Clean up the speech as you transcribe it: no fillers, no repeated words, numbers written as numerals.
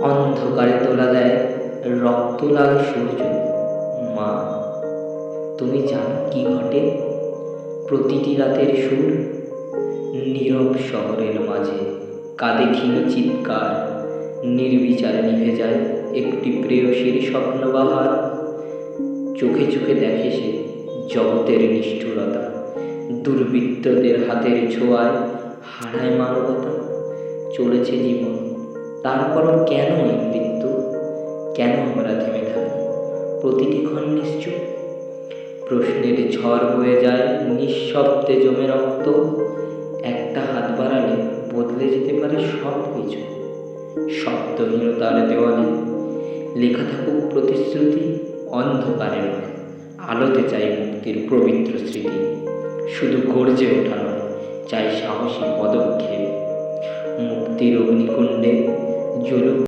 অন্ধকারে তোলা দেয় রক্তলাল সূর্য। মা, তুমি জানো কি ঘটে? প্রতিটি রাতের সুর, নীরব শহরের মাঝে কাঁদে ক্ষীণ চিৎকার, নির্বিচারে নিভে যায় একটি প্রেয়সীর স্বপ্নবাহার। চোখে চোখে দেখে সে জগতের নিষ্ঠুরতা, দুর্বৃত্তদের হাতের ছোঁয়ায় হারায় মানবতা। চলেছে জীবন, তারপরও কেন এই মৃত্যু? কেন আমরা থেমে থাকি প্রতিটি ক্ষণ নিশ্চুপ? প্রশ্নের ঝড় বয়ে যায় নিঃশব্দে জমে রক্ত। একটা হাত বাড়ালে বদলে যেতে পারে সব কিছু। শব্দহীনতার দেওয়ালে লেখা থাকুক প্রতিশ্রুতি, অন্ধকারে নয়, আলোতে চাই মুক্তির পবিত্র স্মৃতি। শুধু গর্জে ওঠা নয়, চাই সাহসী পদক্ষেপ। মুক্তির অগ্নিকুণ্ডে জ্বলুক